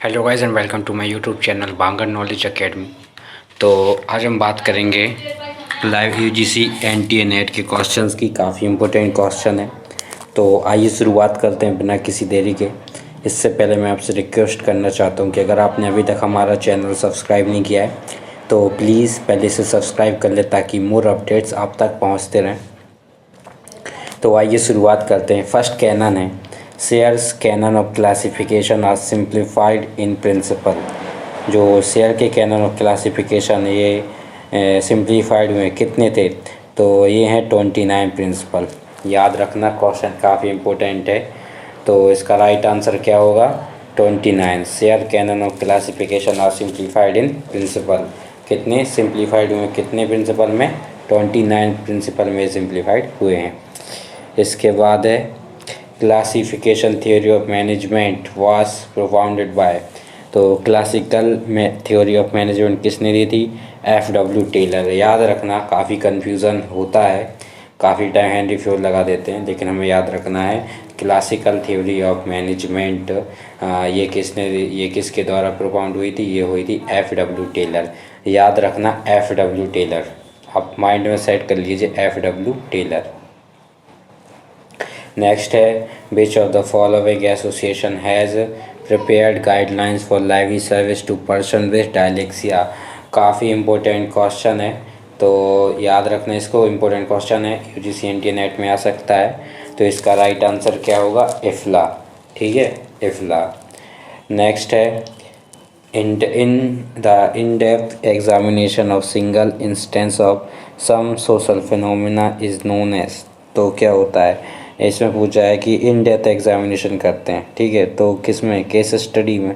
Hello guys and welcome to my YouTube channel Bangar knowledge academy. तो आज हम बात करेंगे लाइव यूजीसी एनटीए नेट के क्वेश्चंस की। काफ़ी इंपॉर्टेंट क्वेश्चन है। तो आइए शुरुआत करते हैं बिना किसी देरी के। इससे पहले मैं आपसे रिक्वेस्ट करना चाहता हूं कि अगर आपने अभी तक हमारा चैनल सब्सक्राइब नहीं किया है तो प्लीज़ पहले से सब्सक्राइब कर ले ताकि मोर अपडेट्स आप तक पहुँचते रहें। तो आइए शुरुआत करते हैं। फर्स्ट कैनन है Sayers canon of classification are simplified in principle. जो शेयर के कैनन ऑफ क्लासिफिकेशन ये सिंप्लीफाइड में कितने थे? तो ये हैं 29 प्रिंसिपल। याद रखना, क्वेश्चन काफ़ी इम्पोर्टेंट है। तो इसका राइट आंसर क्या होगा? 29। Sayers canon of classification are simplified in principle. कितने सिंप्लीफाइड हुए? कितने प्रिंसिपल में? 29 प्रिंसिपल में सिंप्लीफाइड हुए हैं। इसके बाद है classification theory of management was propounded bye. तो क्लासिकल में थ्योरी ऑफ मैनेजमेंट किसने दी थी? एफ.डब्ल्यू. टेलर। याद रखना, काफ़ी कन्फ्यूज़न होता है, काफ़ी टाइम हेनरी फ्योल लगा देते हैं, लेकिन हमें याद रखना है क्लासिकल थ्योरी ऑफ मैनेजमेंट ये किसके द्वारा प्रोपाउंड हुई थी? ये हुई थी एफ.डब्ल्यू. टेलर। याद रखना एफ.डब्ल्यू. टेलर, आप माइंड में सेट कर लीजिए एफ.डब्ल्यू. टेलर। नेक्स्ट है which of the following association has prepared guidelines for library service to person with dyslexia. काफ़ी इम्पोर्टेंट क्वेश्चन है, तो याद रखना इसको। इम्पोर्टेंट क्वेश्चन है, यूजीसी एनटीए नेट में आ सकता है। तो इसका राइट आंसर क्या होगा? इफ्ला। ठीक है, इफ्ला। नेक्स्ट है in the in-depth examination of single instance of some social phenomena is known as। तो क्या होता है? इसमें पूछा है कि इन डेप्थ एग्जामिनेशन करते हैं, ठीक है, तो किस में? केस स्टडी में।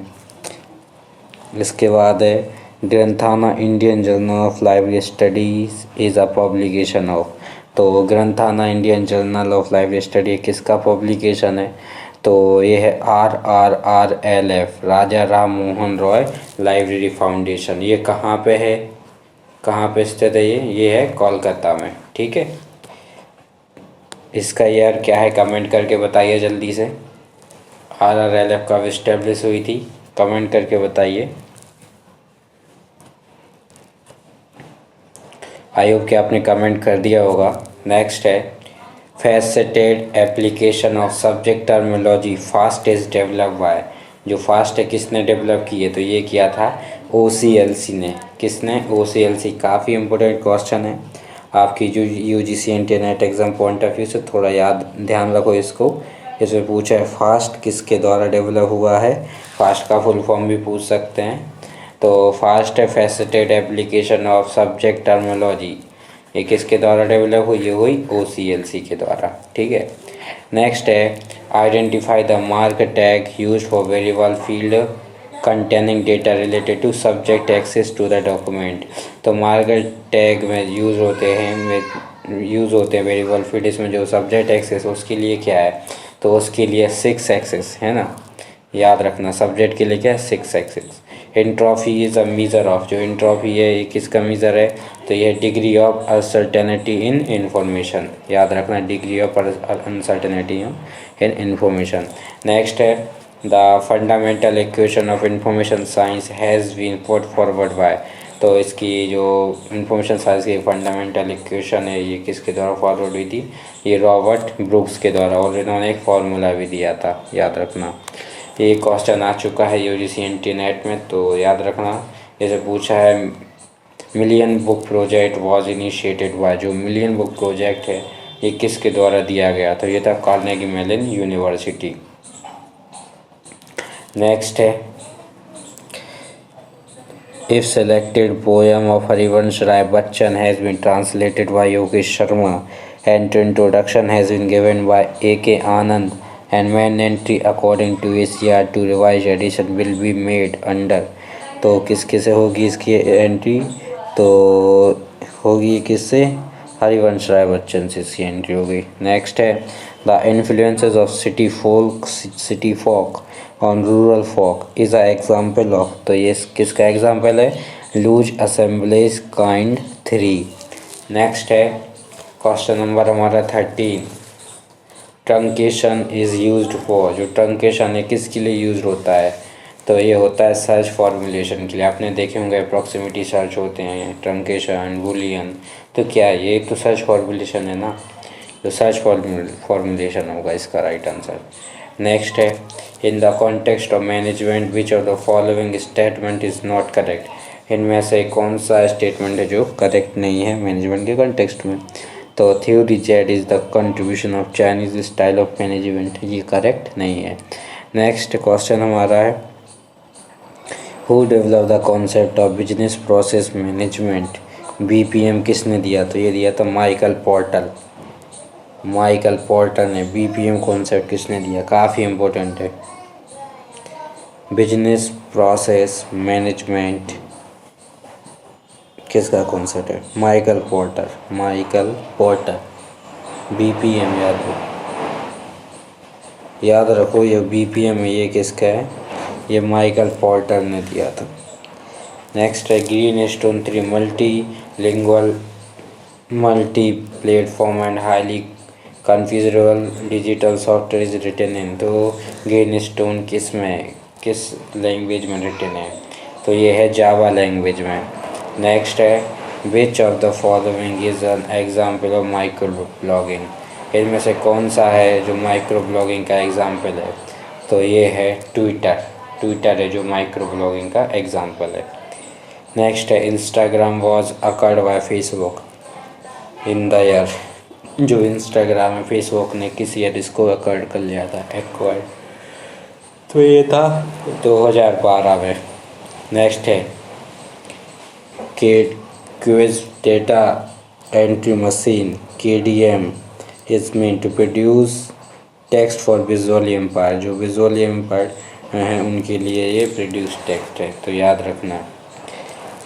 इसके बाद है Granthana Indian journal of library studies is a publication of. तो Granthana Indian journal of library study किसका पब्लिकेशन है? तो ये है RRRLF, Raja Ram Mohan Roy library foundation. ये कहाँ पे है? कहाँ पे स्थित है ये है कोलकाता में। ठीक है, इसका ईयर क्या है? कमेंट करके बताइए जल्दी से। RRLF कब इस्टेब्लिश हुई थी? कमेंट करके बताइए। आई होप कि आपने कमेंट कर दिया होगा। नेक्स्ट है faceted application of subject terminology fast is develop by. जो फास्ट है किसने डेवलप की है? तो ये किया था OCLC ने। किसने? OCLC। काफ़ी इंपॉर्टेंट क्वेश्चन है आपकी जो UGC NTA net exam point of view से, थोड़ा ध्यान रखो इसको। इसमें पूछा है फास्ट किसके द्वारा डेवलप हुआ है? फास्ट का फुल फॉर्म भी पूछ सकते हैं। तो फास्ट है faceted application of subject terminology. ये किसके द्वारा डेवलप हुई? ये हुई OCLC के द्वारा। ठीक है, नेक्स्ट है identify the MARC tag use for variable field containing data related to subject access to the document. तो मार्क टैग में यूज़ होते हैं वेरिएबल फील्ड। इसमें जो सब्जेक्ट एक्सेस उसके लिए क्या है? तो उसके लिए 6 एक्सेस है ना। याद रखना सब्जेक्ट के लिए क्या है? 6 access. Entropy is a measure of. जो एंट्रोपी है ये किसका मेजर है? तो ये degree of uncertainty in information. याद रखना degree of uncertainty in information. Next है the fundamental equation of information science has been put forward by. तो इसकी जो इंफॉर्मेशन साइंस की फंडामेंटल इक्वेशन है ये किसके द्वारा फॉरवर्ड हुई थी? ये रॉबर्ट ब्रूक्स के द्वारा, और इन्होंने एक फार्मूला भी दिया था। याद रखना ये क्वेश्चन आ चुका है यूजीसी एनटीए नेट में, तो याद रखना। जैसे पूछा है million book project was initiated by. जो मिलियन बुक प्रोजेक्ट है ये किसके द्वारा दिया गया? तो ये था कार्नेगी मेलन यूनिवर्सिटी। नेक्स्ट है if selected poem of Harivansh Rai Bachchan has been translated by Yogesh Sharma and introduction has been given by A.K. Anand and when entry according to ACR to revised edition will be made under। तो किसके से होगी इसकी entry? तो होगी किससे? हरिवंश राय बच्चन से इसकी एंट्री होगी। नेक्स्ट है the influences of city folk on rural folk is a example of. तो ये किसका एग्जाम्पल है? Loose assemblies kind 3। नेक्स्ट है क्वेश्चन नंबर हमारा 13। Truncation is used for. जो ट्रंकेशन है किसके लिए यूज होता है? तो ये होता है सर्च फॉर्मुलेशन के लिए। आपने देखे होंगे अप्रॉक्सिमिटी सर्च होते हैं, ट्रंकेशन, बूलियन, तो क्या है ये एक तो सर्च फॉर्मुलेशन है ना, तो सर्च फॉर्मुलेशन होगा इसका राइट आंसर। नेक्स्ट है in the context of management which of the following statement is not correct. इनमें से कौन सा स्टेटमेंट है जो करेक्ट नहीं है मैनेजमेंट के कॉन्टेक्स्ट में। तो theory Z is the contribution of Chinese style of management, ये करेक्ट नहीं है। नेक्स्ट क्वेश्चन हमारा है who develop the concept of business process management, BPM किसने दिया, तो ये दिया था माइकल पोर्टर। माइकल पोर्टर ने बीपीएम कॉन्सेप्ट किसने दिया, काफ़ी इम्पोर्टेंट है। बिजनेस प्रोसेस मैनेजमेंट किसका कॉन्सेप्ट है, Michael porter. Michael porter BPM याद रखो, ये बीपीएम है, ये किसका है, ये माइकल पोर्टर ने दिया था। नेक्स्ट है green stone 3 multilingual multiplatform and highly configurable digital software is written in, तो ग्रीन स्टोन किस लैंग्वेज में रिटन है, तो ये है जावा लैंग्वेज में। नेक्स्ट है which of the following is an example of microblogging, इनमें से कौन सा है जो माइक्रो ब्लॉगिंग का एग्जाम्पल है, तो ये है ट्विटर है जो माइक्रो ब्लॉगिंग का एग्जाम्पल है। नेक्स्ट है Instagram was occurred bye Facebook in the year, जो इंस्टाग्राम है फेसबुक ने किस ईयर इसको अकर्ड कर लिया था, एक्वायर्ड, तो ये था 2012 में। नेक्स्ट है Kurzweil data entry machine KDM is mean to produce text for visual impaired, जो विजुअल एम्पायर हैं उनके लिए ये प्रोड्यूस टेक्स्ट है, तो याद रखना।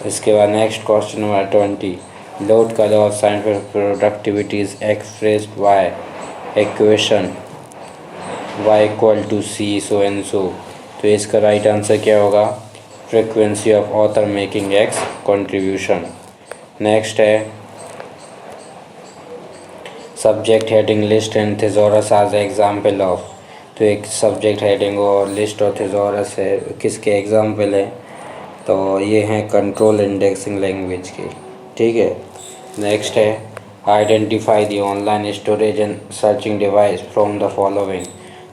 इसके बाद नेक्स्ट क्वेश्चन नंबर 20 लोड का law of scientific productivity is expressed by equation y equal to C so and so, तो इसका राइट आंसर क्या होगा, frequency of author making x contribution. Next है subject heading list and thesaurus as example of, तो एक subject heading और list और thesaurus है किसके एग्जाम्पल है, तो ये हैं कंट्रोल इंडेक्सिंग लैंग्वेज के, ठीक है। नेक्स्ट है identify the online storage and searching device from the following,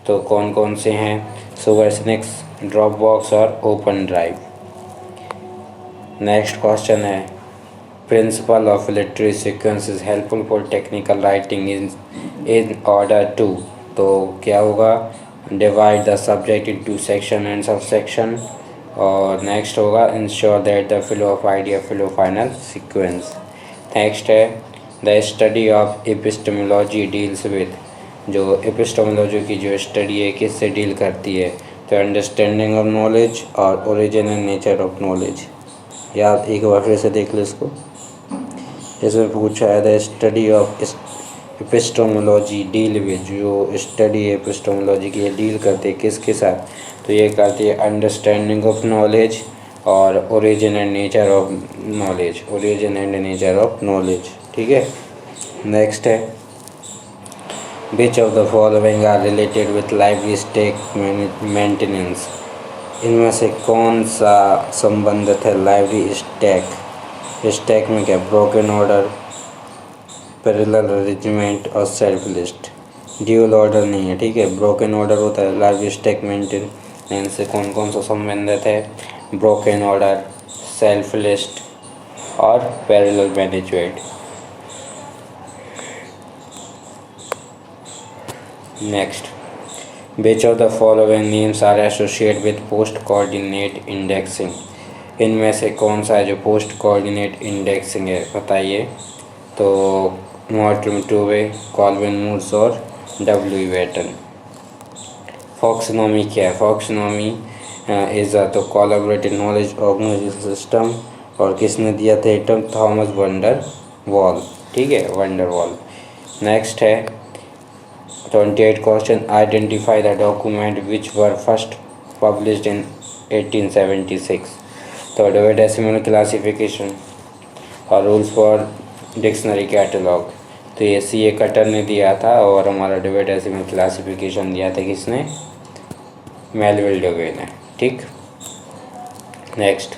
तो कौन कौन से हैं, सुपरसोनिक्स, ड्रॉपबॉक्स और ओपन ड्राइव। नेक्स्ट क्वेश्चन है principle of literary sequence is helpful for technical writing in order to, तो क्या होगा, divide the subject into section and subsection, और नेक्स्ट होगा ensure that the flow of idea flow final sequence. Next है the study of epistemology deals with, जो epistemology की जो study है किससे डील करती है, तो अंडरस्टैंडिंग ऑफ नॉलेज और origin and nature of knowledge. याद एक बार फिर से देख लो इसको, इसमें पूछा है the study of epistemology deal with, जो स्टडी एपिस्टेमोलॉजी की डील करते हैं किसके साथ, तो ये करती है अंडरस्टैंडिंग ऑफ नॉलेज और origin and nature of knowledge, origin and nature of knowledge, ठीक है। नेक्स्ट है which of the following are related with library stack maintenance, इनमें से कौन सा संबंधित है लाइब्रेरी स्टैक में क्या, ब्रोकन ऑर्डर, पैरेलल अरेंजमेंट और सेल्फ लिस्ट। ड्यूल ऑर्डर नहीं है, ठीक है, ब्रोकन ऑर्डर होता है, लाइब्रेरी स्टैक मेंटेनेंस से कौन कौन सा संबंधित है, ब्रोकन ऑर्डर, सेल्फ लिस्ट और parallel management. Next which of the following names are associate with post coordinate indexing, इनमें से कौन सा है जो पोस्ट कोऑर्डिनेट इंडेक्सिंग है, बताइए, तो मार्टिन टूवे, कॉल्विन मूर्स और W. वेटन। फॉक्सनॉमी क्या है, फॉक्सनॉमी इज तो कोलैबोरेटिव नॉलेज ऑर्गेनाइजेशन सिस्टम, और किसने दिया था टर्म, थॉमस वंडर वॉल, ठीक है, वंडर वॉल। नेक्स्ट है 28 question identify the document which were first published in 1876, तो डेविड डेसिमल क्लासिफिकेशन और रूल्स फॉर डिक्शनरी कैटलॉग, तो ये C.A. कटर ने दिया था, और हमारा डेविड डेसिमल क्लासिफिकेशन दिया था किसने, मेलविल डेवे ने, ठीक। Next,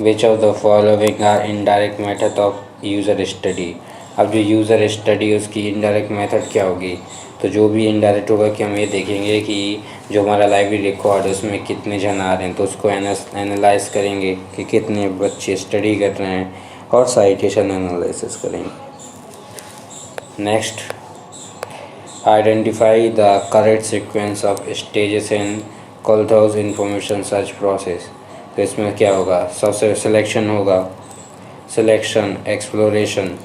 which of the following are indirect method of user study. अब जो यूज़र स्टडी उसकी इनडायरेक्ट मेथड क्या होगी, तो जो भी इनडायरेक्ट होगा कि हम ये देखेंगे कि जो हमारा लाइब्रेरी रिकॉर्ड है उसमें कितने जन आ रहे हैं, तो उसको एनालाइज करेंगे कि कितने बच्चे स्टडी कर रहे हैं और साइटेशन एनालिसिस करेंगे। Next, identify the correct sequence of stages in Kuhlthau's information search process. तो इसमें क्या होगा, सबसे सिलेक्शन होगा, सिलेक्शन, एक्सप्लोरेशन,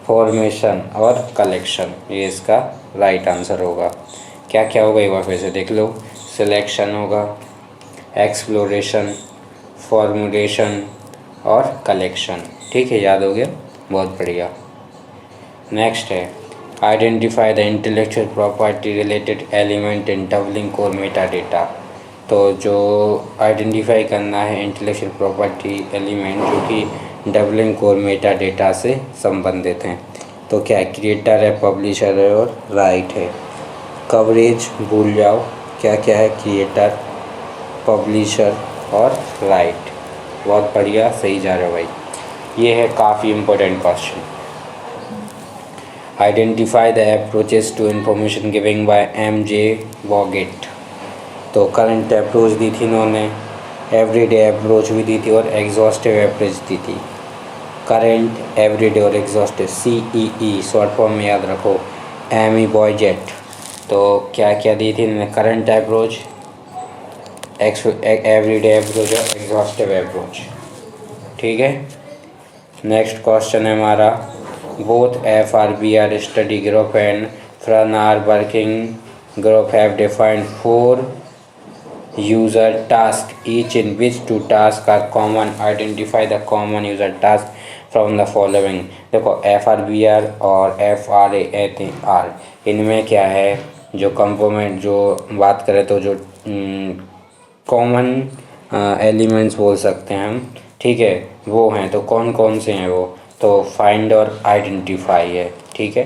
फॉर्मेशन और कलेक्शन, ये इसका राइट आंसर होगा। क्या क्या होगा एक बार फिर से देख लो, सिलेक्शन होगा, एक्सप्लोरेशन, फॉर्मुलेशन और कलेक्शन। ठीक है, याद हो गया, बहुत बढ़िया। नेक्स्ट है, identify the intellectual property related element in doubling core Meta data. तो जो आइडेंटिफाई करना है इंटेलेक्चुअल प्रॉपर्टी एलिमेंट जो कि डबलिंग कोर मेटा डेटा से संबंधित हैं, तो क्या है, क्रिएटर है, पब्लिशर है और राइट है। कवरेज भूल जाओ, क्या क्या है, क्रिएटर, पब्लिशर और राइट। बहुत बढ़िया, सही जा रहे हो भाई। ये है काफ़ी important question. Identify the approaches to information giving by M.J. Voigt. तो करंट अप्रोच दी थी इन्होंने, एवरीडे अप्रोच भी दी थी और एग्जॉस्टिव अप्रोच दी थी। करंट, एवरीडे और एग्जॉस्टिव, CEE शॉर्ट फॉर्म में याद रखो, M.E. वॉगेट। तो क्या क्या दी थी इन्होंने, करंट अप्रोच, एवरीडे अप्रोच और एग्जॉस्टिव अप्रोच। ठीक है। नेक्स्ट क्वेश्चन है हमारा, both FRBR study group and FRANAR working group have defined 4 user tasks, each in which 2 tasks are common. Identify the common user task from the following। देखो FRBR और FRANR इनमें क्या है, जो कंपोनेंट जो बात करें तो जो कॉमन एलिमेंट्स बोल सकते हैं हम, ठीक है, वो हैं। तो कौन कौन से हैं वो, तो फाइंड और आइडेंटिफाई है। ठीक है,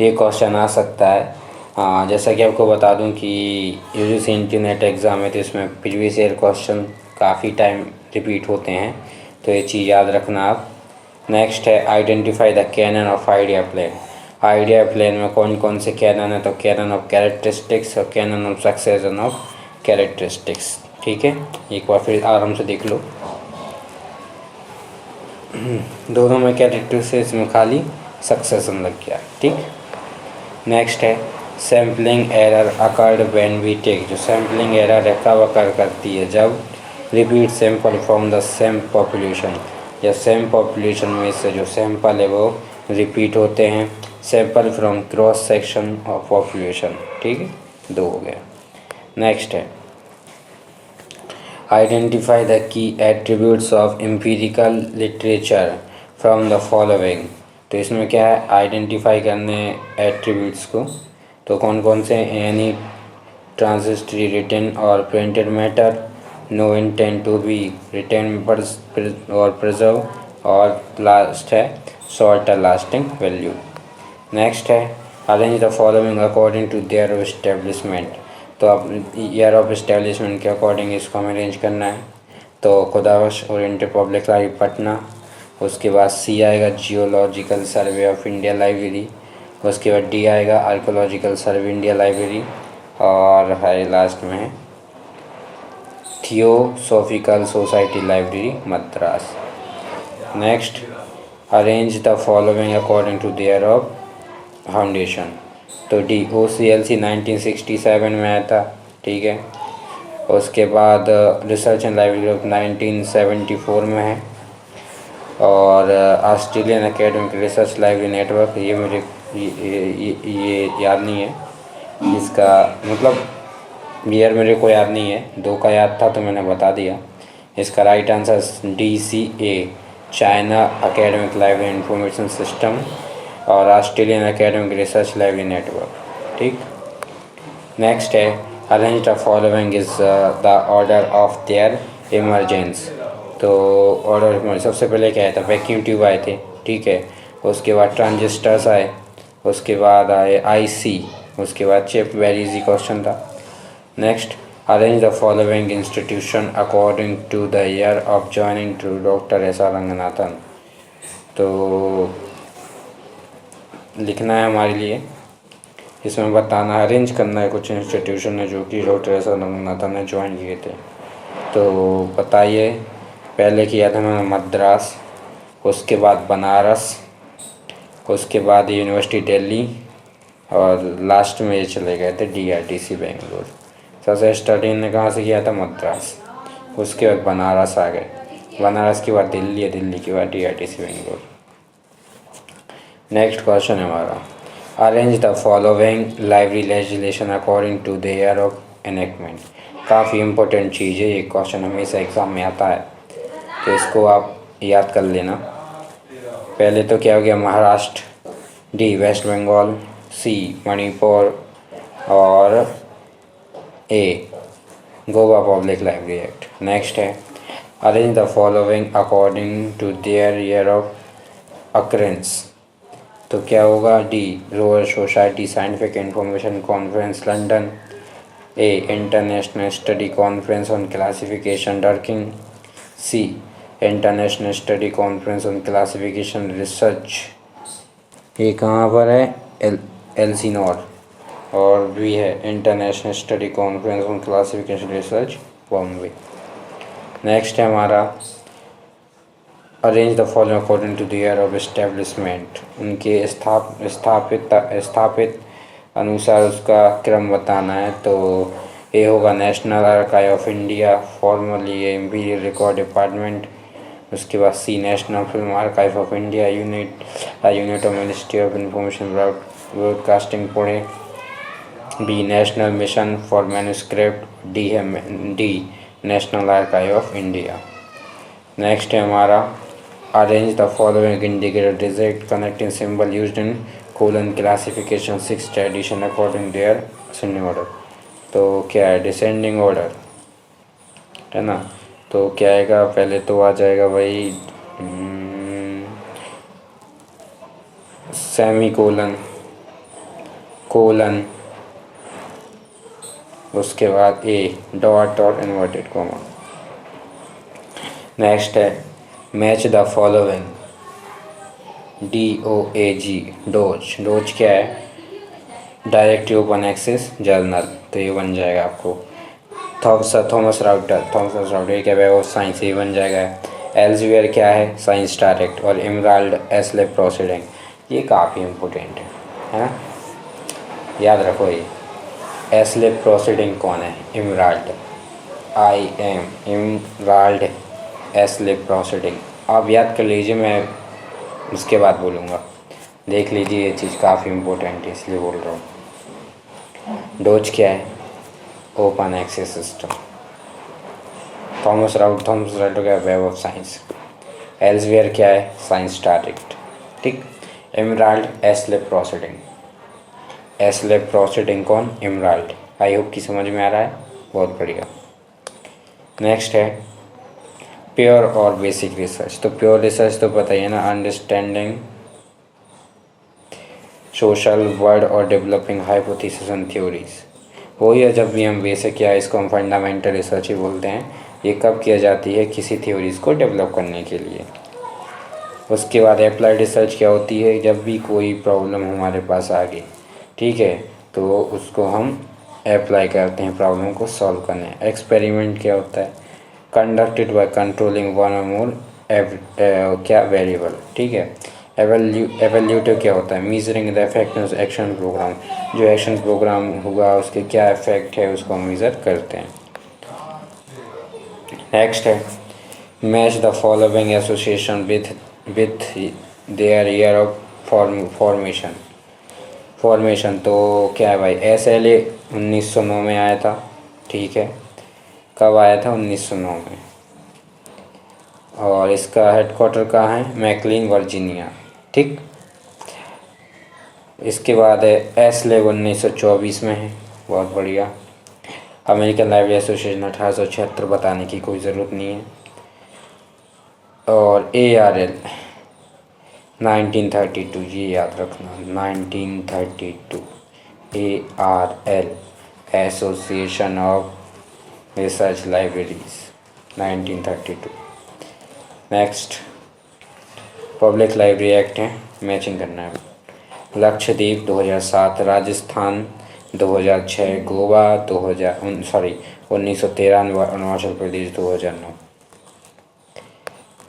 ये क्वेश्चन आ सकता है। जैसा कि आपको बता दूं कि UGC इंटरनेट एग्ज़ाम है तो इसमें प्रीवियस ईयर क्वेश्चन काफ़ी टाइम रिपीट होते हैं, तो ये चीज़ याद रखना आप। नेक्स्ट है, identify the canon of idea plane. Idea plane में कौन कौन से कैनन है, तो कैनन ऑफ कैरेक्टरिस्टिक्स और canon of succession of characteristics. ठीक है, एक बार फिर आराम से देख लो, दोनों में कैरेक्टरिस्टिक्स में खाली सक्सेशन लग गया। ठीक। नेक्स्ट है, sampling error occurred when we take. जो सैम्पलिंग एरर है कब अकर करती है, जब repeat sample from the same population, या सेम पॉपुलेशन में से जो सैंपल है वो रिपीट होते हैं। Sample from cross section of population. ठीक है, 2 हो गया। नेक्स्ट है, identify the key attributes of empirical literature from the following. तो इसमें क्या है, आइडेंटिफाई करने एट्रीब्यूट्स को, तो कौन कौन से, एनी ट्रांजिस्टरी रिटन और printed matter, no intent to be written और प्रिजर्व, और लास्ट है शॉर्टर लास्टिंग वैल्यू। नेक्स्ट है, arrange the following according to their establishment. तो अब ईयर ऑफ इस्टेब्लिशमेंट के अकॉर्डिंग इसको हमें अरेंज करना है। तो Khudabakhsh oriental public library Patna, उसके बाद C आएगा geological survey of India library, उसके बाद D आएगा आर्कोलॉजिकल सर्वे इंडिया लाइब्रेरी, और है लास्ट में theosophical society library Madras. Next, arrange the following according to their of foundation. तो D OCLC 1967 में आया था। ठीक है, उसके बाद रिसर्च एंड लाइब्रेरी ग्रुप 1974 में है, और Australian academic research library network, ये मुझे ये याद नहीं है, इसका मतलब ईयर मेरे को याद नहीं है, 2 का याद था तो मैंने बता दिया। इसका right answer DCA China academic library information system और Australian academic research library network. ठीक। नेक्स्ट है, arrange the following is the order of their emergence. तो ऑर्डर सबसे पहले क्या आया था, वैक्यूम ट्यूब आए थे। ठीक है, उसके बाद ट्रांजिस्टर्स आए, उसके बाद आए IC, उसके बाद चिप, वेरी इजी क्वेश्चन था। Next, arrange the following institution according to the year of joining to doctor S R Ranganathan. तो लिखना है हमारे लिए, इसमें बताना है, अरेंज करना है कुछ इंस्टीट्यूशन है जो कि डॉक्टर एस आर रंगनाथन ने ज्वाइन किए थे। तो बताइए, पहले किया था उन्होंने मद्रास, उसके बाद बनारस, उसके बाद यूनिवर्सिटी दिल्ली, और लास्ट में ये चले गए थे DRTC बेंगलोर। सबसे स्टार्टिंग ने कहाँ से किया था? मद्रास, उसके बाद बनारस आ गए, बनारस के बाद दिल्ली है, दिल्ली के बाद DRTC बेंगलोर। नेक्स्ट क्वेश्चन है हमारा, arrange the following library legislation according to the year of enactment. काफ़ी इंपॉर्टेंट चीज़ है, ये क्वेश्चन हमेशा एग्ज़ाम में आता है, तो इसको आप याद कर लेना। पहले तो क्या हो गया? Maharashtra, D west Bengal, C Manipur, और A Goa public library act. Next है, arrange the following according to their year of occurrence. तो क्या होगा? D royal society scientific information conference London, A international study conference on classification Dorking, C international study conference on classification research, ये कहाँ पर है? Elsinore, और भी है international study conference on classification research Bombay. Next है हमारा, arrange the following according to the year of establishment. उनके स्थापित अनुसार उसका क्रम बताना है। तो ये होगा national archive of India, formerly ये इम्पीरियल रिकॉर्ड डिपार्टमेंट। उसके बाद C national film archive of India, unit of ministry of information broadcasting Pune. B national mission for manuscript, D national archive of India. Next है हमारा, arrange the following indicator digit connecting symbol used in colon classification 6th edition according their ascending order. तो क्या है? Descending order है ना। तो क्या आएगा? पहले तो आ जाएगा भाई सेमी कोलन, कोलन, उसके बाद A डॉट और इन्वर्टेड कॉमा। नेक्स्ट है, match the following, DOAG dose. Dose क्या है? डायरेक्टली ओपन एक्सेस जर्नल, तो ये बन जाएगा आपको। थॉमस राउटर क्या? वेब ऑफ साइंस, ये बन जाएगा। एल्सेवियर क्या है? साइंस डायरेक्ट, और इमराल्ड एस्लेप प्रोसीडिंग, ये काफ़ी इम्पोर्टेंट है ना, याद रखो। ये एस्लेप प्रोसीडिंग कौन है? इमराल्ड, इमराल्ड एस्लेप प्रोसीडिंग, आप याद कर लीजिए, मैं उसके बाद बोलूँगा। देख लीजिए, ये चीज़ काफ़ी इम्पोर्टेंट है, इसलिए बोल रहा हूँ। डोज क्या है? Open access system. Thomson Reuters क्या है? Web of science. एल्सेवियर क्या है? साइंस डायरेक्ट, ठीक। Emerald Aslib proceeding, Aslib proceeding कौन? इमराल्ड। आई होप कि समझ में आ रहा है, बहुत बढ़िया। नेक्स्ट है प्योर और बेसिक रिसर्च। तो प्योर रिसर्च तो पता ही है ना, अंडरस्टैंडिंग सोशल वर्ड और डेवलपिंग हाइपोथेसिस एंड थ्योरीज। वही है, जब भी हम बेसिक किया, इसको हम फंडामेंटल रिसर्च ही बोलते हैं। ये कब किया जाती है? किसी थ्योरीज को डेवलप करने के लिए। उसके बाद अप्लाइड रिसर्च क्या होती है? जब भी कोई प्रॉब्लम हमारे पास आ गई, ठीक है, तो उसको हम अप्लाई करते हैं प्रॉब्लम को सॉल्व करने। एक्सपेरिमेंट क्या होता है? कंडक्टेड बाय कंट्रोलिंग वन और मोर क्या वेरिएबल, ठीक है। एवेल्यूटिव क्या होता है? Measuring the effectiveness action program, जो एक्शन प्रोग्राम हुआ उसके क्या इफेक्ट है उसको हम मेज़र करते हैं। नेक्स्ट है match the following association with their year of formation. तो क्या है भाई? SLA 1909 में आया था, ठीक है। कब आया था? 1909 में। और इसका हेडक्वार्टर कहाँ है? मैकलिन वर्जीनिया, ठीक। इसके बाद है एस्ले 1924 में है, बहुत बढ़िया। अमेरिकन लाइब्रेरी एसोसिएशन 1876, बताने की कोई ज़रूरत नहीं है। और ARL 1932, ये याद रखना, 1932 ARL association of research libraries 1932। Next public library act है, मैचिंग करना है। लक्षद्वीप 2007, राजस्थान 2006, गोवा 1993, अरुणाचल प्रदेश 2009।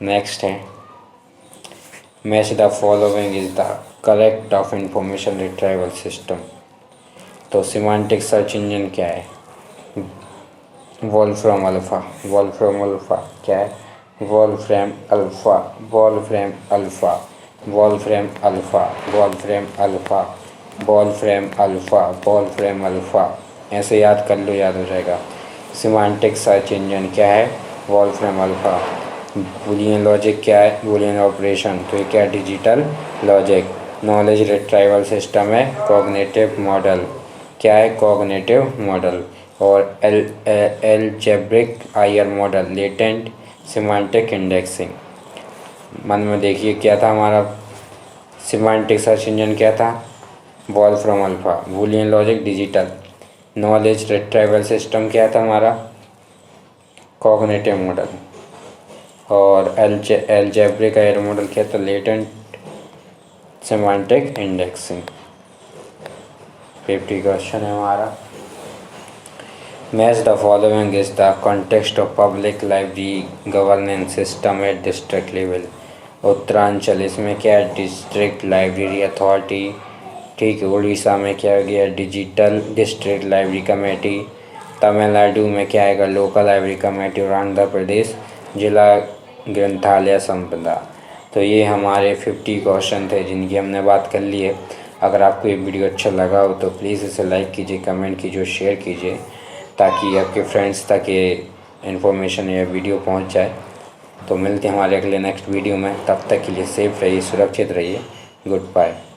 नेक्स्ट है match the following is the correct of information retrieval system. तो सिमेंटिक सर्च इंजन क्या है? Wolfram alpha. वोल्फ्राम अल्फा क्या है? Wolfram alpha, Wolfram alpha, Wolfram alpha, Wolfram alpha, Wolfram alpha, Wolfram alpha. ऐसे याद कर लो, याद हो जाएगा। सिमेंटिक सर्च इंजन क्या है? Wolfram alpha. बूलियन लॉजिक क्या है? Boolean operation. तो ये क्या? Digital logic. Knowledge retrieval system है कॉग्निटिव मॉडल। क्या है? Cognitive model. और algebraic IR model, latent semantic indexing. मन में देखिए क्या था हमारा सिमेंटिक सर्च इंजन, क्या था? Wolfram alpha. Boolean logic digital. Knowledge retrieval system क्या था हमारा? Cognitive model. और एल्जेब्रिक आईआर मॉडल क्या था? Latent semantic indexing. 50 क्वेश्चन है हमारा। Match the following is the context of public library governance system at district level. Uttaranchal, इसमें क्या है? District library authority. ठीक है। उड़ीसा में क्या हो गया? Digital district library committee. Tamil Nadu में क्या आएगा? Local library committee. और आंध्र प्रदेश जिला ग्रंथालय संपदा। तो ये हमारे 50 क्वेश्चन थे जिनकी हमने बात कर ली है। अगर आपको ये वीडियो अच्छा लगा हो तो प्लीज़ इसे लाइक कीजिए, कमेंट कीजिए और शेयर कीजिए, ताकि आपके फ्रेंड्स तक ये इन्फॉर्मेशन या वीडियो पहुंच जाए। तो मिलते हैं हमारे अगले नेक्स्ट वीडियो में। तब तक के लिए सेफ रहिए, सुरक्षित रहिए। Good bye.